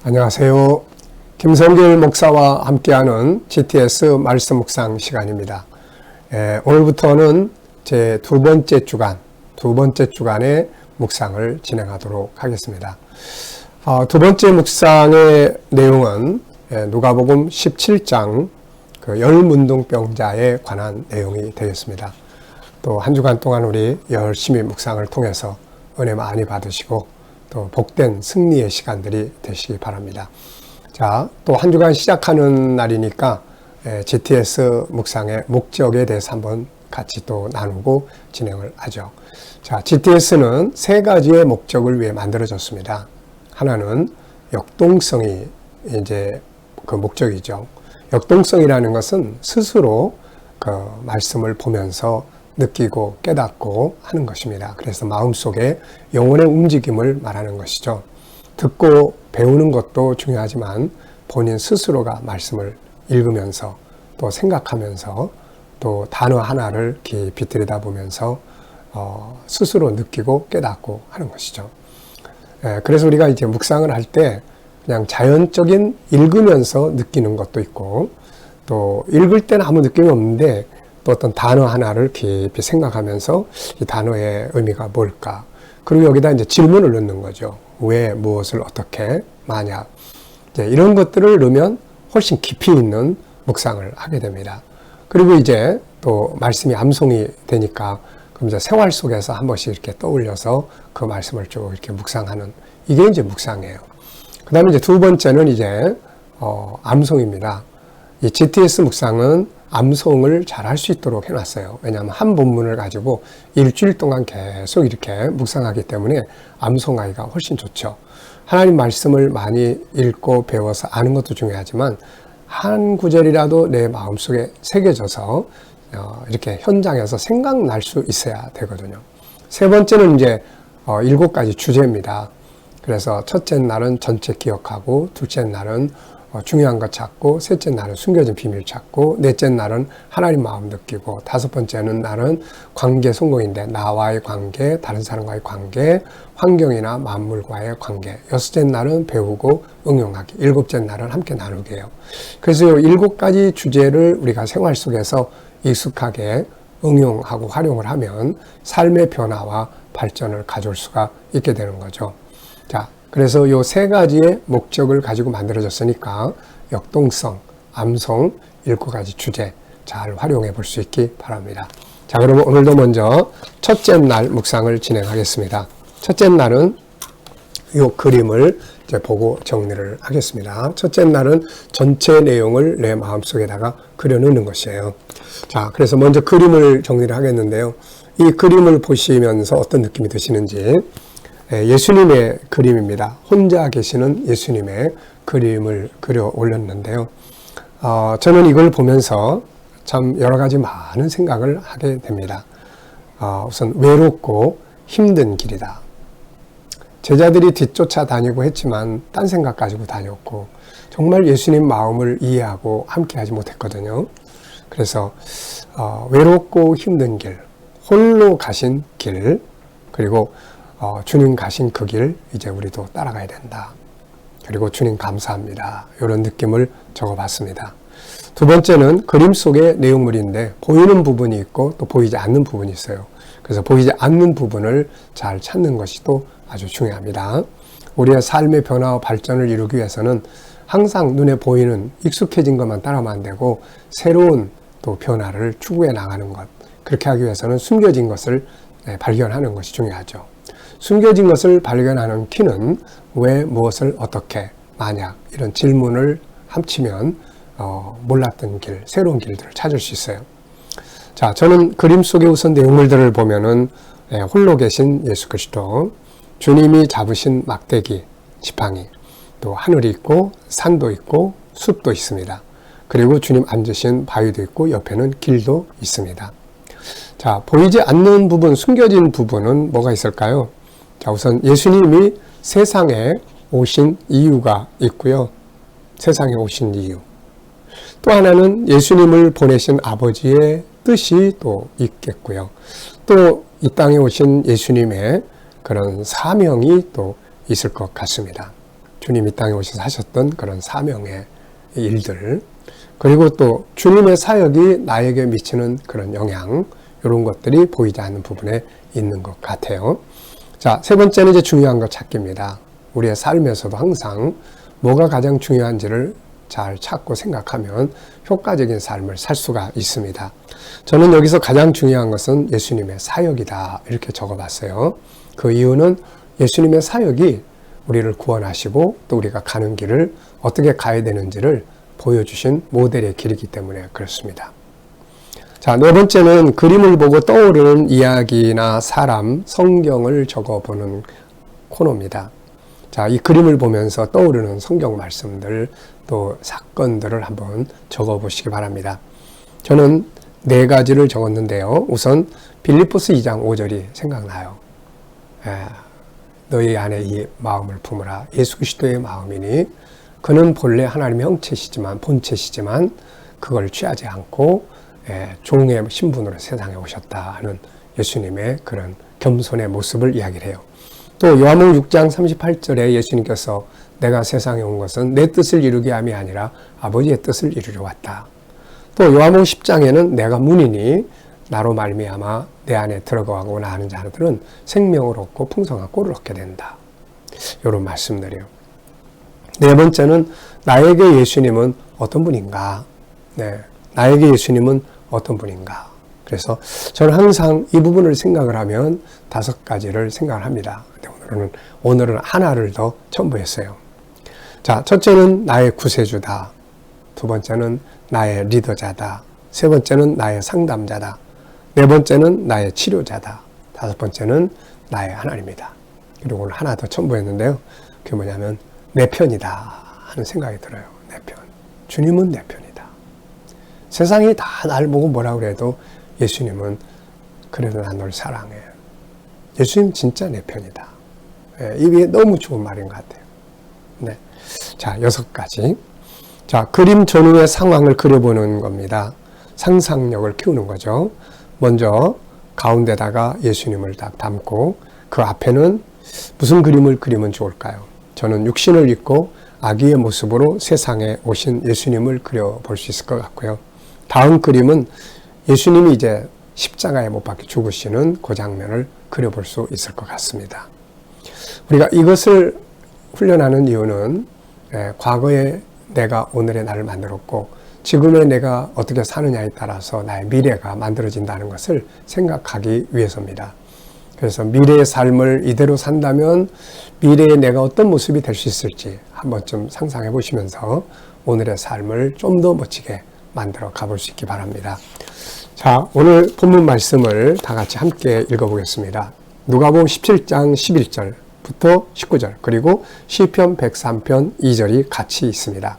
안녕하세요. 김성길 목사와 함께하는 GTS 말씀 묵상 시간입니다. 오늘부터는 제 두 번째 주간의 묵상을 진행하도록 하겠습니다. 두 번째 묵상의 내용은 누가복음 17장 열문둥병자에 관한 내용이 되겠습니다. 또 한 주간 동안 우리 열심히 묵상을 통해서 은혜 많이 받으시고 또 복된 승리의 시간들이 되시기 바랍니다. 자, 또 한 주간 시작하는 날이니까 GTS 묵상의 목적에 대해서 한번 같이 또 나누고 진행을 하죠. 자, GTS는 세 가지의 목적을 위해 만들어졌습니다. 하나는 역동성이 이제 그 목적이죠. 역동성이라는 것은 스스로 그 말씀을 보면서 느끼고 깨닫고 하는 것입니다. 그래서 마음속에 영혼의 움직임을 말하는 것이죠. 듣고 배우는 것도 중요하지만 본인 스스로가 말씀을 읽으면서 또 생각하면서 또 단어 하나를 깊이 들여다보면서 스스로 느끼고 깨닫고 하는 것이죠. 그래서 우리가 이제 묵상을 할 때 그냥 자연적인 읽으면서 느끼는 것도 있고 또 읽을 때는 아무 느낌이 없는데 또 어떤 단어 하나를 깊이 생각하면서 이 단어의 의미가 뭘까? 그리고 여기다 이제 질문을 넣는 거죠. 왜, 무엇을, 어떻게, 만약. 이제 이런 것들을 넣으면 훨씬 깊이 있는 묵상을 하게 됩니다. 그리고 이제 또 말씀이 암송이 되니까 그럼 이제 생활 속에서 한 번씩 이렇게 떠올려서 그 말씀을 쭉 이렇게 묵상하는 이게 이제 묵상이에요. 그 다음에 이제 두 번째는 이제 암송입니다. 이 GTS 묵상은 암송을 잘 할 수 있도록 해놨어요. 왜냐하면 한 본문을 가지고 일주일 동안 계속 이렇게 묵상하기 때문에 암송하기가 훨씬 좋죠. 하나님 말씀을 많이 읽고 배워서 아는 것도 중요하지만 한 구절이라도 내 마음속에 새겨져서 이렇게 현장에서 생각날 수 있어야 되거든요. 세 번째는 이제 7가지 주제입니다. 그래서 첫째 날은 전체 기억하고, 둘째 날은 중요한 것 찾고, 셋째 날은 숨겨진 비밀 찾고, 넷째 날은 하나님 마음 느끼고, 다섯 번째는 날은 관계 성공인데 나와의 관계, 다른 사람과의 관계, 환경이나 만물과의 관계, 여섯째 날은 배우고 응용하기, 일곱째 날은 함께 나누기예요. 그래서 이 7가지 주제를 우리가 생활 속에서 익숙하게 응용하고 활용을 하면 삶의 변화와 발전을 가져올 수가 있게 되는 거죠. 자, 그래서 이 세 가지의 목적을 가지고 만들어졌으니까 역동성, 암송, 7가지 주제 잘 활용해 볼 수 있기 바랍니다. 자, 그러면 오늘도 먼저 첫째 날 묵상을 진행하겠습니다. 첫째 날은 이 그림을 이제 보고 정리를 하겠습니다. 첫째 날은 전체 내용을 내 마음속에다가 그려놓는 것이에요. 자, 그래서 먼저 그림을 정리를 하겠는데요. 이 그림을 보시면서 어떤 느낌이 드시는지 예수님의 그림입니다. 혼자 계시는 예수님의 그림을 그려 올렸는데요. 저는 이걸 보면서 참 여러 가지 많은 생각을 하게 됩니다. 우선 외롭고 힘든 길이다. 제자들이 뒤쫓아 다니고 했지만 딴 생각 가지고 다녔고 정말 예수님 마음을 이해하고 함께하지 못했거든요. 그래서 외롭고 힘든 길, 홀로 가신 길, 그리고 주님 가신 그 길 이제 우리도 따라가야 된다. 그리고 주님 감사합니다. 이런 느낌을 적어봤습니다. 두 번째는 그림 속의 내용물인데 보이는 부분이 있고 또 보이지 않는 부분이 있어요. 그래서 보이지 않는 부분을 잘 찾는 것이 또 아주 중요합니다. 우리의 삶의 변화와 발전을 이루기 위해서는 항상 눈에 보이는 익숙해진 것만 따라하면 안 되고 새로운 또 변화를 추구해 나가는 것, 그렇게 하기 위해서는 숨겨진 것을 발견하는 것이 중요하죠. 숨겨진 것을 발견하는 키는 왜, 무엇을, 어떻게, 만약 이런 질문을 합치면 몰랐던 길, 새로운 길들을 찾을 수 있어요. 자, 저는 그림 속의 우선 내용물들을 보면은 홀로 계신 예수 그리스도, 주님이 잡으신 막대기, 지팡이, 또 하늘이 있고 산도 있고 숲도 있습니다. 그리고 주님 앉으신 바위도 있고 옆에는 길도 있습니다. 자, 보이지 않는 부분, 숨겨진 부분은 뭐가 있을까요? 자, 우선 예수님이 세상에 오신 이유가 있고요. 세상에 오신 이유. 또 하나는 예수님을 보내신 아버지의 뜻이 또 있겠고요. 또 이 땅에 오신 예수님의 그런 사명이 또 있을 것 같습니다. 주님 이 땅에 오셔서 하셨던 그런 사명의 일들, 그리고 또 주님의 사역이 나에게 미치는 그런 영향, 이런 것들이 보이지 않는 부분에 있는 것 같아요. 자, 세 번째는 이제 중요한 것 찾기입니다. 우리의 삶에서도 항상 뭐가 가장 중요한지를 잘 찾고 생각하면 효과적인 삶을 살 수가 있습니다. 저는 여기서 가장 중요한 것은 예수님의 사역이다, 이렇게 적어봤어요. 그 이유는 예수님의 사역이 우리를 구원하시고 또 우리가 가는 길을 어떻게 가야 되는지를 보여주신 모델의 길이기 때문에 그렇습니다. 자, 네 번째는 그림을 보고 떠오르는 이야기나 사람, 성경을 적어보는 코너입니다. 자, 이 그림을 보면서 떠오르는 성경 말씀들, 또 사건들을 한번 적어보시기 바랍니다. 저는 4가지를 적었는데요. 우선 빌립보스 2장 5절이 생각나요. 너희 안에 이 마음을 품으라. 예수 그리스도의 마음이니 그는 본래 하나님의 형체시지만, 본체시지만 그걸 취하지 않고 종의 신분으로 세상에 오셨다 하는 예수님의 그런 겸손의 모습을 이야기를 해요. 또 요한복음 6장 38절에 예수님께서 내가 세상에 온 것은 내 뜻을 이루게 함이 아니라 아버지의 뜻을 이루려 왔다. 또 요한복음 10장에는 내가 문이니 나로 말미암아 내 안에 들어가고 나가는 자들은 생명을 얻고 풍성한 꼴을 얻게 된다. 이런 말씀들이요. 네 번째는 나에게 예수님은 어떤 분인가? 나에게 예수님은 어떤 분인가? 그래서 저는 항상 이 부분을 생각을 하면 5가지를 생각을 합니다. 오늘은 하나를 더 첨부했어요. 자, 첫째는 나의 구세주다. 두 번째는 나의 리더자다. 세 번째는 나의 상담자다. 네 번째는 나의 치료자다. 5번째는 나의 하나님이다. 그리고 오늘 하나 더 첨부했는데요. 그게 뭐냐면 내 편이다 하는 생각이 들어요. 내 편. 주님은 내 편이다. 세상이 다 날 보고 뭐라 그래도 예수님은 그래도 난 널 사랑해. 예수님 진짜 내 편이다. 이게 너무 좋은 말인 것 같아요. 네. 자, 6가지. 자, 그림 전후의 상황을 그려보는 겁니다. 상상력을 키우는 거죠. 먼저 가운데다가 예수님을 딱 담고 그 앞에는 무슨 그림을 그리면 좋을까요? 저는 육신을 입고 아기의 모습으로 세상에 오신 예수님을 그려볼 수 있을 것 같고요. 다음 그림은 예수님이 이제 십자가에 못 박혀 죽으시는 그 장면을 그려볼 수 있을 것 같습니다. 우리가 이것을 훈련하는 이유는 과거에 내가 오늘의 나를 만들었고 지금의 내가 어떻게 사느냐에 따라서 나의 미래가 만들어진다는 것을 생각하기 위해서입니다. 그래서 미래의 삶을 이대로 산다면 미래의 내가 어떤 모습이 될 수 있을지 한 번쯤 상상해 보시면서 오늘의 삶을 좀 더 멋지게 만들어 가볼 수 있기 바랍니다. 자, 오늘 본문 말씀을 다 같이 함께 읽어보겠습니다. 누가복음 17장 11절부터 19절 그리고 시편 103편 2절이 같이 있습니다.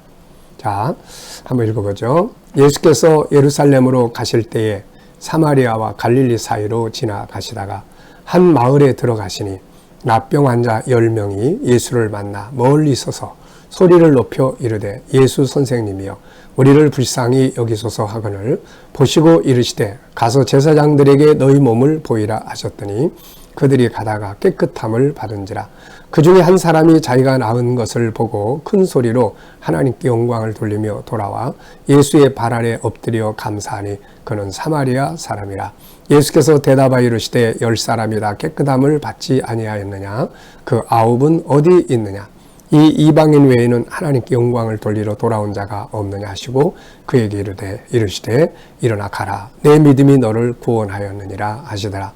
자, 한번 읽어보죠. 예수께서 예루살렘으로 가실 때에 사마리아와 갈릴리 사이로 지나가시다가 한 마을에 들어가시니 납병 환자 10명이 예수를 만나 멀리 서서 소리를 높여 이르되 예수 선생님이여 우리를 불쌍히 여기소서 하거늘 보시고 이르시되 가서 제사장들에게 너희 몸을 보이라 하셨더니 그들이 가다가 깨끗함을 받은지라. 그 중에 한 사람이 자기가 낳은 것을 보고 큰 소리로 하나님께 영광을 돌리며 돌아와 예수의 발 아래 엎드려 감사하니 그는 사마리아 사람이라. 예수께서 대답하여 이르시되 10사람이 다 깨끗함을 받지 아니하였느냐? 그 9은 어디 있느냐? 이 이방인 외에는 하나님께 영광을 돌리러 돌아온 자가 없느냐 하시고 그에게 이르시되 일어나 가라. 내 믿음이 너를 구원하였느니라 하시더라.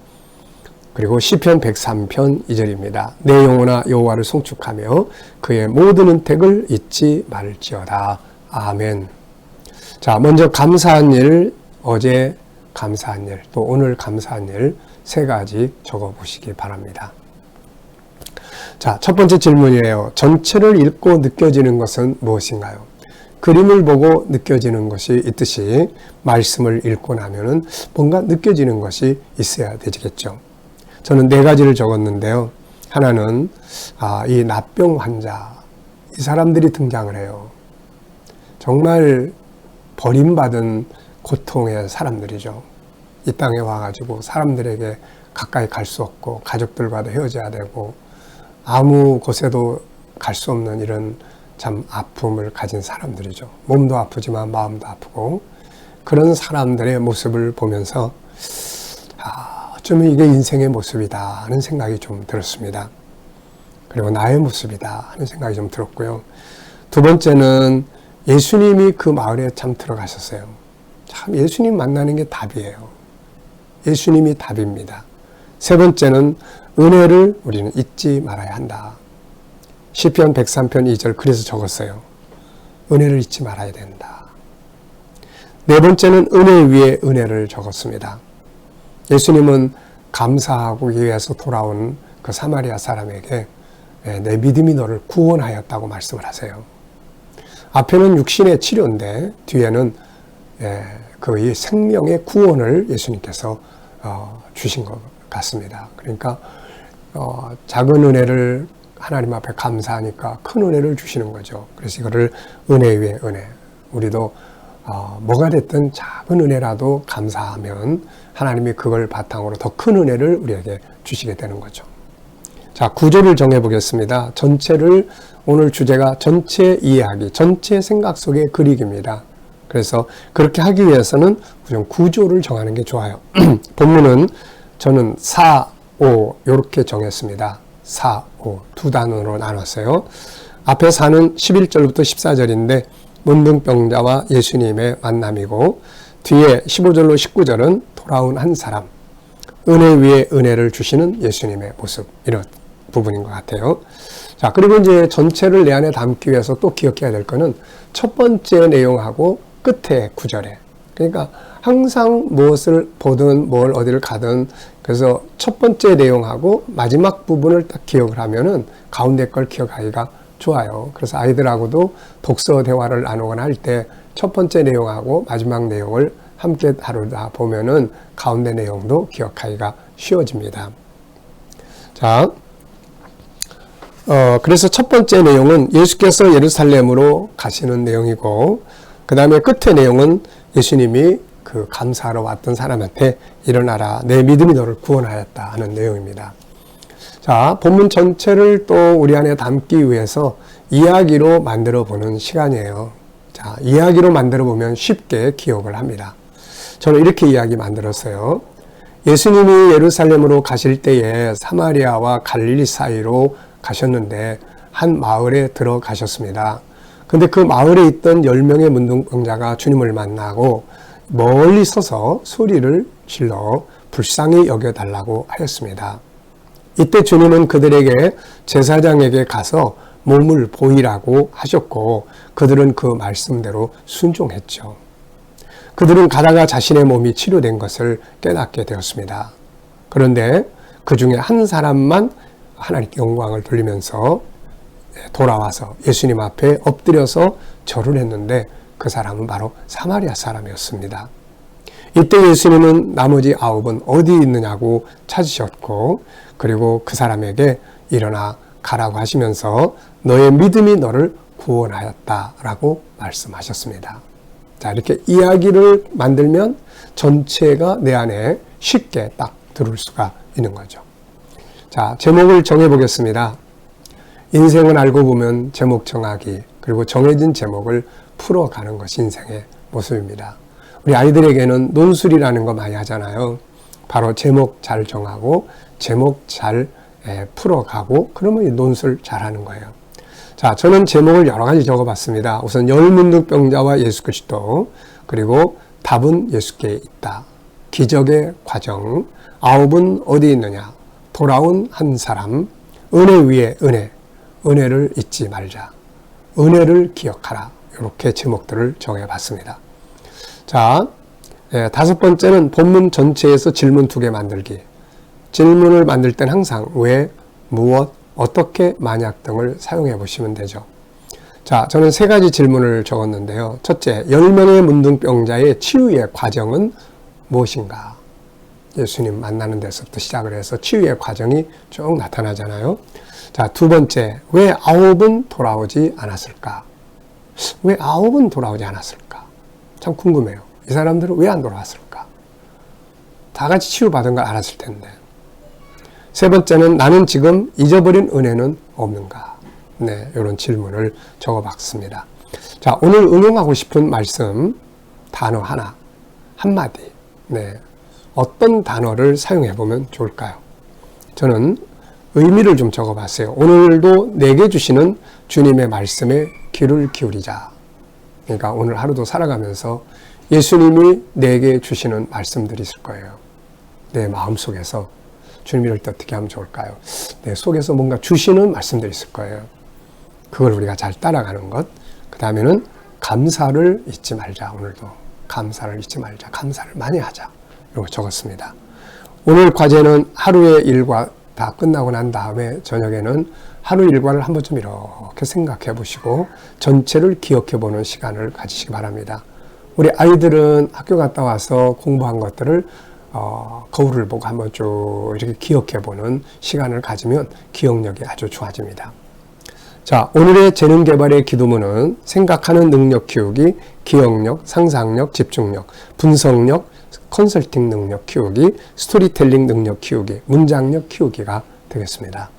그리고 시편 103편 2절입니다. 내 영혼아 여호와를 송축하며 그의 모든 은택을 잊지 말지어다. 아멘. 자, 먼저 감사한 일, 어제 감사한 일, 또 오늘 감사한 일 3가지 적어보시기 바랍니다. 자, 첫 번째 질문이에요. 전체를 읽고 느껴지는 것은 무엇인가요? 그림을 보고 느껴지는 것이 있듯이 말씀을 읽고 나면은 뭔가 느껴지는 것이 있어야 되겠죠. 저는 4가지를 적었는데요. 하나는 이 납병 환자, 이 사람들이 등장을 해요. 정말 버림받은 고통의 사람들이죠. 이 땅에 와가지고 사람들에게 가까이 갈 수 없고 가족들과도 헤어져야 되고 아무 곳에도 갈 수 없는 이런 참 아픔을 가진 사람들이죠. 몸도 아프지만 마음도 아프고 그런 사람들의 모습을 보면서 어쩌면 이게 인생의 모습이다 하는 생각이 좀 들었습니다. 그리고 나의 모습이다 하는 생각이 좀 들었고요. 두 번째는 예수님이 그 마을에 참 들어가셨어요. 참 예수님 만나는 게 답이에요. 예수님이 답입니다. 세 번째는 은혜를 우리는 잊지 말아야 한다. 시편 103편 2절 그래서 적었어요. 은혜를 잊지 말아야 된다. 네 번째는 은혜 위에 은혜를 적었습니다. 예수님은 감사하기 위해서 돌아온 그 사마리아 사람에게 내 믿음이 너를 구원하였다고 말씀을 하세요. 앞에는 육신의 치료인데 뒤에는 그 생명의 구원을 예수님께서 주신 것 같습니다. 그러니까 작은 은혜를 하나님 앞에 감사하니까 큰 은혜를 주시는 거죠. 그래서 이거를 은혜 위에 은혜. 우리도 뭐가 됐든 작은 은혜라도 감사하면 하나님이 그걸 바탕으로 더 큰 은혜를 우리에게 주시게 되는 거죠. 자, 구조를 정해 보겠습니다. 전체를 오늘 주제가 전체 이해하기, 전체 생각 속의 그리기입니다. 그래서 그렇게 하기 위해서는 우선 구조를 정하는 게 좋아요. 본문은 저는 4, 5 이렇게 정했습니다. 4, 5 두 단어로 나눴어요. 앞에 4는 11절부터 14절인데 문둥병자와 예수님의 만남이고 뒤에 15절로 19절은 돌아온 한 사람, 은혜 위에 은혜를 주시는 예수님의 모습 이런 부분인 것 같아요. 자, 그리고 이제 전체를 내 안에 담기 위해서 또 기억해야 될 거는 첫 번째 내용하고 끝에 구절에 그러니까 항상 무엇을 보든 뭘 어디를 가든 그래서 첫 번째 내용하고 마지막 부분을 딱 기억을 하면은 가운데 걸 기억하기가 좋아요. 그래서 아이들하고도 독서 대화를 나누거나 할 때 첫 번째 내용하고 마지막 내용을 함께 다루다 보면은 가운데 내용도 기억하기가 쉬워집니다. 자, 그래서 첫 번째 내용은 예수께서 예루살렘으로 가시는 내용이고 그 다음에 끝의 내용은 예수님이 그 감사하러 왔던 사람한테 일어나라 내 믿음이 너를 구원하였다 하는 내용입니다. 자, 본문 전체를 또 우리 안에 담기 위해서 이야기로 만들어 보는 시간이에요. 자, 이야기로 만들어 보면 쉽게 기억을 합니다. 저는 이렇게 이야기 만들었어요. 예수님이 예루살렘으로 가실 때에 사마리아와 갈릴리 사이로 가셨는데 한 마을에 들어가셨습니다. 근데 그 마을에 있던 10명의 문둥병자가 주님을 만나고 멀리 서서 소리를 질러 불쌍히 여겨달라고 하였습니다. 이때 주님은 그들에게 제사장에게 가서 몸을 보이라고 하셨고 그들은 그 말씀대로 순종했죠. 그들은 가다가 자신의 몸이 치료된 것을 깨닫게 되었습니다. 그런데 그 중에 한 사람만 하나님께 영광을 돌리면서 돌아와서 예수님 앞에 엎드려서 절을 했는데 그 사람은 바로 사마리아 사람이었습니다. 이때 예수님은 나머지 9은 어디 있느냐고 찾으셨고 그리고 그 사람에게 일어나 가라고 하시면서 너의 믿음이 너를 구원하였다라고 말씀하셨습니다. 자, 이렇게 이야기를 만들면 전체가 내 안에 쉽게 딱 들어올 수가 있는 거죠. 자, 제목을 정해보겠습니다. 인생은 알고 보면 제목 정하기, 그리고 정해진 제목을 풀어가는 것이 인생의 모습입니다. 우리 아이들에게는 논술이라는 거 많이 하잖아요. 바로 제목 잘 정하고 제목 잘 풀어가고 그러면 이 논술 잘하는 거예요. 자, 저는 제목을 여러 가지 적어봤습니다. 우선 열문둥병자와 예수 그리스도, 그리고 답은 예수께 있다, 기적의 과정, 9은 어디 있느냐, 돌아온 한 사람, 은혜 위에 은혜, 은혜를 잊지 말자, 은혜를 기억하라, 이렇게 제목들을 정해봤습니다. 자, 5번째는 본문 전체에서 질문 2개 만들기. 질문을 만들 땐 항상 왜, 무엇, 어떻게, 만약 등을 사용해 보시면 되죠. 자, 저는 3가지 질문을 적었는데요. 첫째, 10명의 문둥병자의 치유의 과정은 무엇인가? 예수님 만나는 데서부터 시작을 해서 치유의 과정이 쭉 나타나잖아요. 자, 2번째, 왜 9은 돌아오지 않았을까? 왜 9은 돌아오지 않았을까? 참 궁금해요. 이 사람들은 왜 안 돌아왔을까? 다 같이 치유받은 걸 알았을 텐데. 3번째는 나는 지금 잊어버린 은혜는 없는가? 네, 이런 질문을 적어봤습니다. 자, 오늘 응용하고 싶은 말씀 단어 하나, 한마디. 네, 어떤 단어를 사용해 보면 좋을까요? 저는 의미를 좀 적어봤어요. 오늘도 내게 주시는 주님의 말씀에 귀를 기울이자. 그러니까 오늘 하루도 살아가면서 예수님이 내게 주시는 말씀들이 있을 거예요. 내 마음속에서 주님 이럴 때 어떻게 하면 좋을까요? 내 속에서 뭔가 주시는 말씀들이 있을 거예요. 그걸 우리가 잘 따라가는 것. 그 다음에는 감사를 잊지 말자. 오늘도 감사를 잊지 말자. 감사를 많이 하자. 이런 거 적었습니다. 오늘 과제는 하루의 일과 다 끝나고 난 다음에 저녁에는 하루 일과를 한 번쯤 이렇게 생각해 보시고 전체를 기억해 보는 시간을 가지시기 바랍니다. 우리 아이들은 학교 갔다 와서 공부한 것들을 거울을 보고 한번 쭉 이렇게 기억해 보는 시간을 가지면 기억력이 아주 좋아집니다. 자, 오늘의 재능 개발의 기도문은 생각하는 능력 키우기, 기억력, 상상력, 집중력, 분석력, 컨설팅 능력 키우기, 스토리텔링 능력 키우기, 문장력 키우기가 되겠습니다.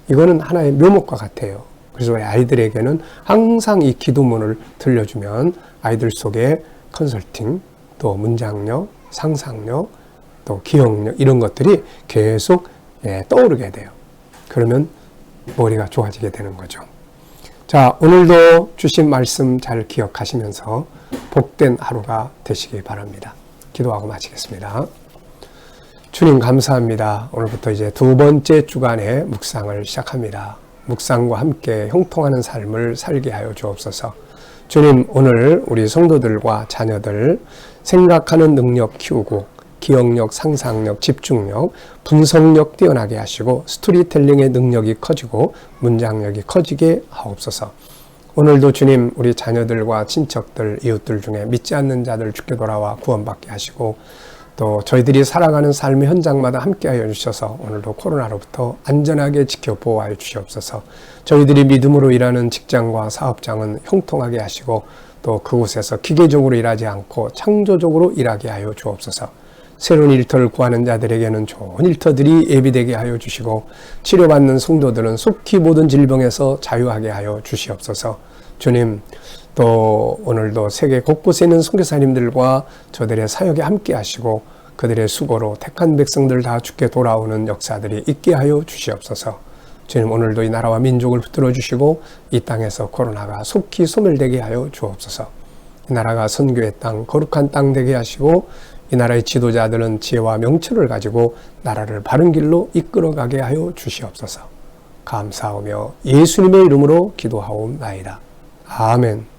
이거는 하나의 묘목과 같아요. 그래서 우리 아이들에게는 항상 이 기도문을 들려주면 아이들 속에 컨설팅, 또 문장력, 상상력, 또 기억력 이런 것들이 계속 떠오르게 돼요. 그러면 머리가 좋아지게 되는 거죠. 자, 오늘도 주신 말씀 잘 기억하시면서 복된 하루가 되시기 바랍니다. 기도하고 마치겠습니다. 주님 감사합니다. 오늘부터 이제 두 번째 주간의 묵상을 시작합니다. 묵상과 함께 형통하는 삶을 살게 하여 주옵소서. 주님, 오늘 우리 성도들과 자녀들 생각하는 능력 키우고 기억력, 상상력, 집중력, 분석력 뛰어나게 하시고 스토리텔링의 능력이 커지고 문장력이 커지게 하옵소서. 오늘도 주님 우리 자녀들과 친척들, 이웃들 중에 믿지 않는 자들 주께 돌아와 구원받게 하시고 또 저희들이 살아가는 삶의 현장마다 함께하여 주셔서 오늘도 코로나로부터 안전하게 지켜 보호하여 주시옵소서. 저희들이 믿음으로 일하는 직장과 사업장은 형통하게 하시고 또 그곳에서 기계적으로 일하지 않고 창조적으로 일하게 하여 주옵소서. 새로운 일터를 구하는 자들에게는 좋은 일터들이 예비되게 하여 주시고 치료받는 성도들은 속히 모든 질병에서 자유하게 하여 주시옵소서. 주님, 또 오늘도 세계 곳곳에 있는 선교사님들과 저들의 사역에 함께 하시고 그들의 수고로 택한 백성들 다 주께 돌아오는 역사들이 있게 하여 주시옵소서. 주님, 오늘도 이 나라와 민족을 붙들어 주시고 이 땅에서 코로나가 속히 소멸되게 하여 주옵소서. 이 나라가 선교의 땅, 거룩한 땅 되게 하시고 이 나라의 지도자들은 지혜와 명철을 가지고 나라를 바른 길로 이끌어가게 하여 주시옵소서. 감사하며 예수님의 이름으로 기도하옵나이다. 아멘.